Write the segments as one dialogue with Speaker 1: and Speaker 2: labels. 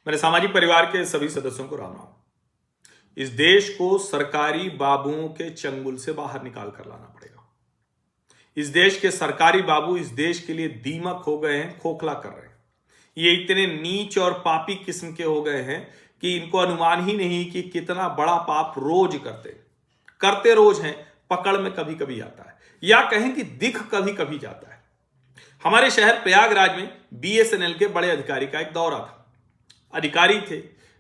Speaker 1: मेरे सामाजिक परिवार के सभी सदस्यों को राम राम। इस देश को सरकारी बाबुओं के चंगुल से बाहर निकाल कर लाना पड़ेगा। इस देश के सरकारी बाबू इस देश के लिए दीमक हो गए हैं, खोखला कर रहे हैं। ये इतने नीच और पापी किस्म के हो गए हैं कि इनको अनुमान ही नहीं कि कितना बड़ा पाप रोज करते रोज हैं। पकड़ में कभी कभी आता है, या कहें कि दिख कभी कभी जाता है। हमारे शहर प्रयागराज में बीएसएनएल के बड़े अधिकारी का एक दौरा था। अधिकारी थे,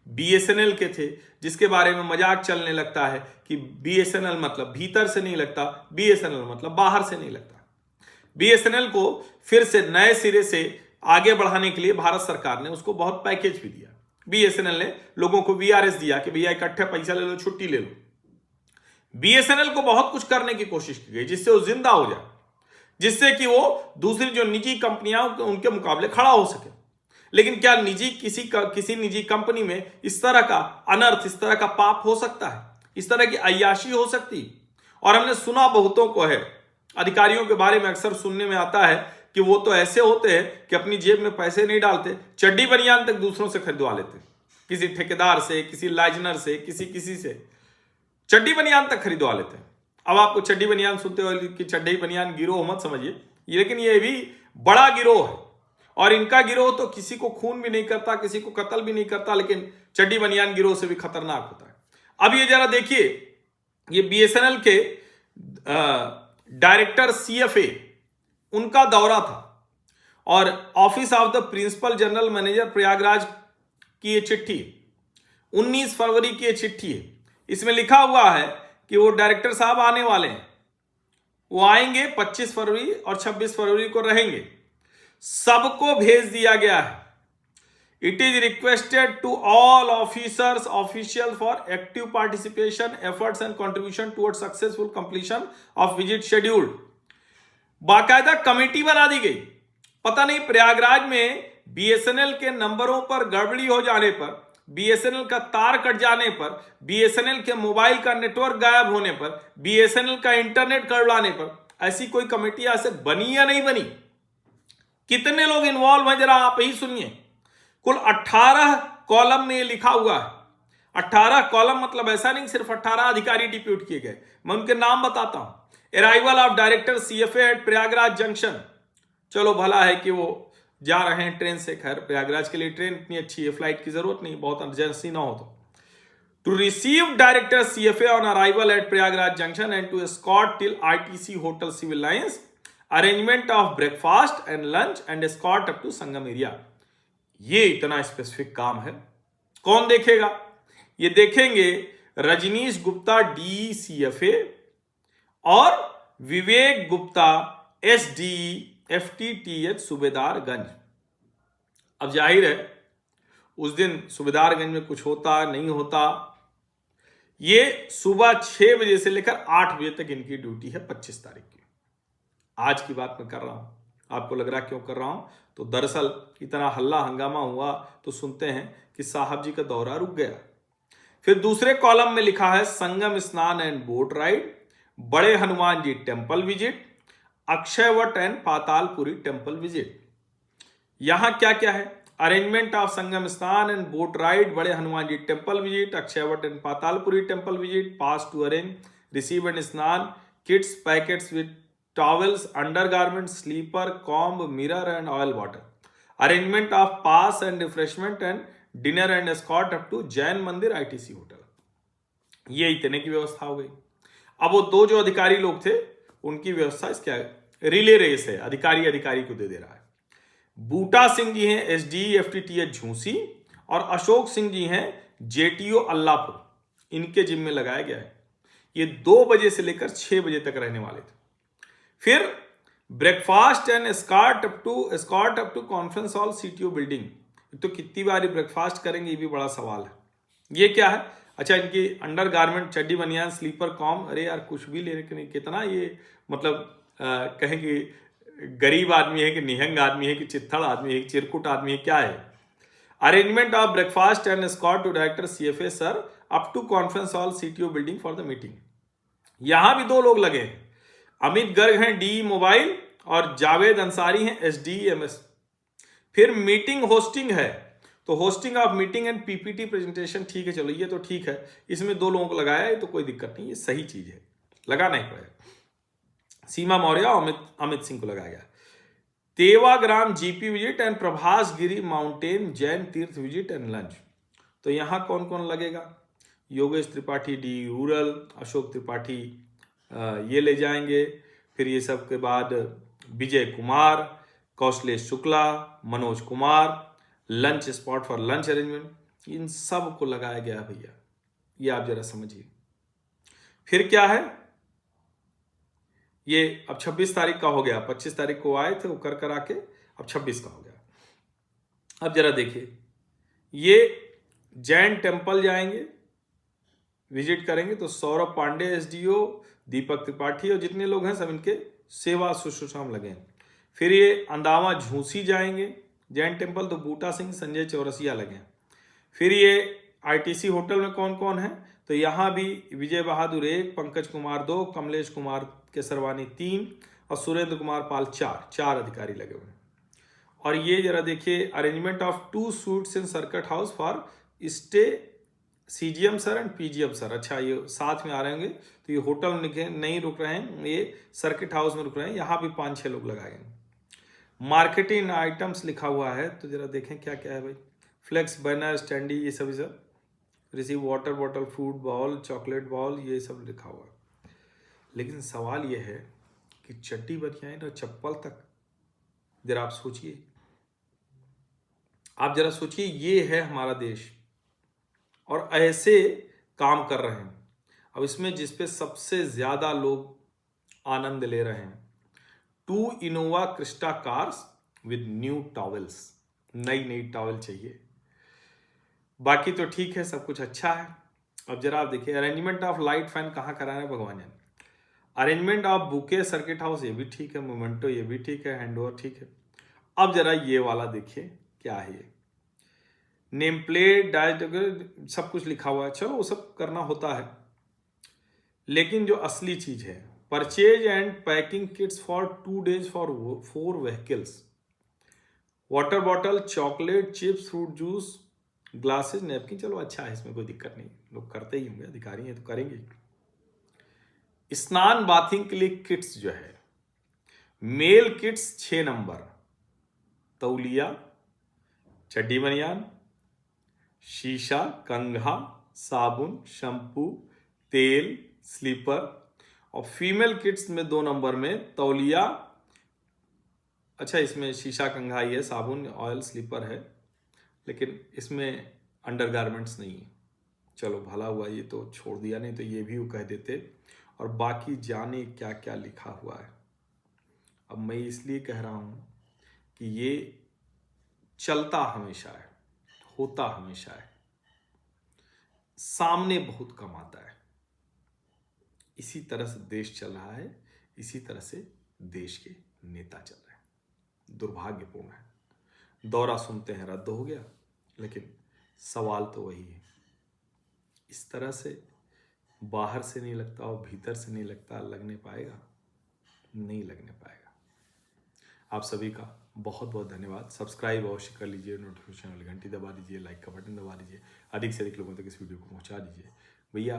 Speaker 1: बीएसएनएल के थे, जिसके बारे में मजाक चलने लगता है कि बीएसएनएल मतलब भीतर से नहीं लगता, बीएसएनएल मतलब बाहर से नहीं लगता। बीएसएनएल को फिर से नए सिरे से आगे बढ़ाने के लिए भारत सरकार ने उसको बहुत पैकेज भी दिया। बीएसएनएल ने लोगों को वीआरएस दिया कि भैया इकट्ठे पैसा ले लो, छुट्टी ले लो। बीएसएनएल को बहुत कुछ करने की कोशिश की गई जिससे वो जिंदा हो जाए, जिससे कि वो दूसरी जो निजी कंपनियां उनके मुकाबले खड़ा हो सके। लेकिन क्या किसी निजी कंपनी में इस तरह का अनर्थ, इस तरह का पाप हो सकता है? इस तरह की अय्याशी हो सकती? और हमने सुना बहुतों को है, अधिकारियों के बारे में अक्सर सुनने में आता है कि वो तो ऐसे होते हैं कि अपनी जेब में पैसे नहीं डालते, चड्डी बनियान तक दूसरों से खरीदवा लेते, किसी ठेकेदार से, किसी लाइजनर से, किसी से चड्डी बनियान तक खरीदवा लेते हैं। अब आपको चड्डी बनियान सुनते हो कि चड्डी बनियान गिरोह मत समझिए, लेकिन ये भी बड़ा गिरोह है। और इनका गिरोह तो किसी को खून भी नहीं करता, किसी को कत्ल भी नहीं करता, लेकिन चड्डी बनियान गिरोह से भी खतरनाक होता है। अब ये जरा देखिए, ये बीएसएनएल के डायरेक्टर सीएफए, उनका दौरा था और office of the principal general manager Prayagraj की ये चिट्ठी 19 फरवरी की ये चिट्ठी है। इसमें लिखा हुआ है कि वो डायरेक्टर साहब आने वाले हैं, वो आएंगे 25 फरवरी और 26 फरवरी को रहेंगे। सबको भेज दिया गया है। It is requested to all officers official for active participation efforts and contribution toward successful completion of visit scheduled. बाकायदा कमेटी बना दी गई। पता नहीं प्रयागराज में बीएसएनएल के नंबरों पर गड़बड़ी हो जाने पर, बीएसएनएल का तार कट जाने पर, बीएसएनएल के मोबाइल का नेटवर्क गायब होने पर, बीएसएनएल का इंटरनेट गड़बड़ाने पर ऐसी कोई कमेटी आज तक बनी या नहीं बनी? कितने लोग इन्वॉल्व हैं जरा आप ही सुनिए। कुल 18 कॉलम में ये लिखा हुआ है। 18 कॉलम मतलब ऐसा नहीं सिर्फ 18 अधिकारी डिप्यूट किए गए। मैं उनके नाम बताता हूं। Arrival of director CFA at Prayagraj junction. चलो भला है कि वो जा रहे हैं ट्रेन से, खैर प्रयागराज के लिए ट्रेन इतनी अच्छी है, फ्लाइट की जरूरत नहीं, बहुत अर्जेंसी ना हो तो। To receive director CFA on arrival at Prayagraj junction and to escort till ITC hotel civil lines, arrangement of breakfast and lunch and escort up to Sangam area. ये इतना स्पेसिफिक काम है, कौन देखेगा? ये देखेंगे रजनीश गुप्ता डीसीएफए और विवेक गुप्ता एसडी एफटीटीएच सूबेदारगंज। अब जाहिर है उस दिन सूबेदारगंज में कुछ होता नहीं होता। ये सुबह 6 बजे से लेकर 8 बजे तक इनकी ड्यूटी है 25 तारीख की। आज की बात मैं कर रहा हूं, आपको लग रहा क्यों कर रहा हूं? तो दरअसल इतना हल्ला हंगामा हुआ तो सुनते हैं कि साहब जी का दौरा रुक गया। फिर दूसरे कॉलम में लिखा है संगम स्नान एंड बोट राइड, बड़े Hanuman ji temple visit, Akshayvat and Patalpuri temple visit. यहां क्या क्या है? अरेंजमेंट ऑफ संगम स्नान एंड बोट राइड, बड़े Hanuman ji temple visit, Akshayvat and Patalpuri temple visit, pass to arrange, receive and स्नान, kits packets with towels, undergarments, sleeper, comb, mirror and oil bottle. Arrangement of pass and refreshment and dinner and escort up to Jain मंदिर ITC hotel. ये इतने की व्यवस्था हो गई। अब वो दो जो अधिकारी लोग थे उनकी व्यवस्था इसके रिले रेस है, अधिकारी को दे रहा है। बूटा सिंह जी हैं एसडी एफटीटीएच झूसी और अशोक सिंह जी हैं जेटीओ अल्लापुर, इनके जिम्मे लगाया गया है। ये 2 बजे से लेकर 6 बजे तक रहने वाले थे। फिर breakfast and escort up to conference hall CTO building. तो कितनी बार ब्रेकफास्ट करेंगे, ये भी बड़ा सवाल है। ये क्या है? अच्छा, इनकी अंडर गारमेंट, चड्डी बनियान, स्लीपर, कॉम, अरे यार कुछ भी लेने के नहीं, कितना ये मतलब कहें कि गरीब आदमी है कि निहंग आदमी है कि चित्थड़ आदमी है कि चिरकुट आदमी है, क्या है? Arrangement of breakfast and escort to director CFA sir up to conference hall CTO building for the meeting. यहां भी 2 लोग लगे हैं। अमित गर्ग हैं डी मोबाइल और जावेद अंसारी हैं एसडीएमएस। फिर मीटिंग होस्टिंग है तो hosting of meeting and PPT presentation, ठीक है, चलो ये तो ठीक है, इसमें 2 लोगों को लगाया है तो कोई दिक्कत नहीं, ये सही चीज है, लगाना ही पड़ेगा। सीमा मौर्य और अमित सिंह को लगाया गया। Devagram GP visit and Prabhas Giri mountain Jain tirth visit and lunch, तो यहां कौन कौन लगेगा? योगेश त्रिपाठी डी रूरल, अशोक त्रिपाठी ये ले जाएंगे, फिर ये सब के बाद Vijay Kumar, Kaushlesh Shukla, Manoj Kumar, lunch spot for lunch arrangement, इन सब को लगाया गया भैया, ये आप जरा समझिए। फिर क्या है, ये अब 26 तारीख का हो गया, 25 तारीख को आए थे वो कर आके, अब 26 का हो गया। अब जरा देखिए, ये जैन टेम्पल जाएंगे, विजिट करेंगे, तो सौरभ पांडे एसडीओ, दीपक त्रिपाठी और जितने लोग हैं सब इनके सेवा शुश्रूषा में लगे हैं। फिर ये अंदावा झूसी जाएंगे जैन टेम्पल, तो बूटा सिंह, संजय चौरसिया लगे हैं। फिर ये आईटीसी होटल में कौन कौन है, तो यहाँ भी विजय बहादुर 1, पंकज कुमार 2, कमलेश कुमार केसरवानी 3 और सुरेंद्र कुमार पाल 4 अधिकारी लगे हुए हैं। और ये जरा देखिए, arrangement of 2 suites in circuit house for stay CGM sir and PGM sir, अच्छा ये साथ में आ रहे होंगे, तो ये होटल में नहीं रुक रहे हैं, ये सर्किट हाउस में रुक रहे हैं, यहाँ भी 5-6 लोग लगाए गए। मार्केटिंग आइटम्स लिखा हुआ है, तो जरा देखें क्या क्या है भाई, फ्लेक्स बैनर स्टैंडी, ये सब receive water bottle, fruit ball, chocolate ball, ये सब लिखा हुआ है। लेकिन सवाल ये है कि चड्डी बनियान और चप्पल तक, जरा आप सोचिए, आप जरा सोचिए, ये है हमारा देश और ऐसे काम कर रहे हैं। अब इसमें जिसपे सबसे ज्यादा लोग आनंद ले रहे हैं, 2 Innova Crysta cars with new towels, नई टॉवेल चाहिए। बाकी तो ठीक है, सब कुछ अच्छा है। अब जरा आप देखिए, अरेंजमेंट ऑफ लाइट फैन कहाँ कराना है भगवान जाने। Arrangement of bouquet circuit house, ये भी ठीक है, मोमेंटो ये भी ठीक है, हैंड ओवर ठीक है। अब जरा ये वाला देखिए क्या है, ये नेम प्लेट डायरेक्ट सब कुछ लिखा हुआ है, चलो वो सब करना होता है, लेकिन जो असली चीज है, purchase and packing kits for 2 days for 4 vehicles, water bottle, chocolate, chips, fruit juice, glasses, napkin, चलो अच्छा है, इसमें कोई दिक्कत नहीं, लोग करते ही होंगे, अधिकारी हैं तो करेंगे। स्नान बाथिंग के लिए किट्स जो है, मेल किट्स 6 नंबर, तौलिया, चड्डी बनियान, शीशा, कंघा, साबुन, शैम्पू, तेल, स्लीपर, और फीमेल किट्स में 2 नंबर में तौलिया, अच्छा इसमें शीशा, कंघा ही है, साबुन, ऑयल, स्लीपर है, लेकिन इसमें अंडरगारमेंट्स नहीं है। चलो भला हुआ ये तो छोड़ दिया, नहीं तो ये भी वो कह देते। और बाकी जाने क्या क्या लिखा हुआ है। अब मैं इसलिए कह रहा हूं कि ये चलता हमेशा है, होता हमेशा है, सामने बहुत कम आता है। इसी तरह से देश चल रहा है, इसी तरह से देश के नेता चल रहे हैं। दुर्भाग्यपूर्ण है। दौरा सुनते हैं रद्द हो गया, लेकिन सवाल तो वही है, इस तरह से बाहर से नहीं लगता और भीतर से नहीं लगता, लगने पाएगा? नहीं लगने पाएगा। आप सभी का बहुत बहुत धन्यवाद। सब्सक्राइब अवश्य कर लीजिए, नोटिफिकेशन वाली घंटी दबा दीजिए, लाइक का बटन दबा दीजिए, अधिक से अधिक लोगों तक इस वीडियो को पहुंचा दीजिए। भैया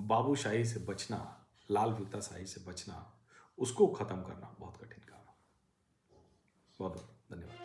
Speaker 1: बाबूशाही से बचना, लाल फीताशाही से बचना, उसको खत्म करना बहुत कठिन काम है। बहुत बहुत धन्यवाद।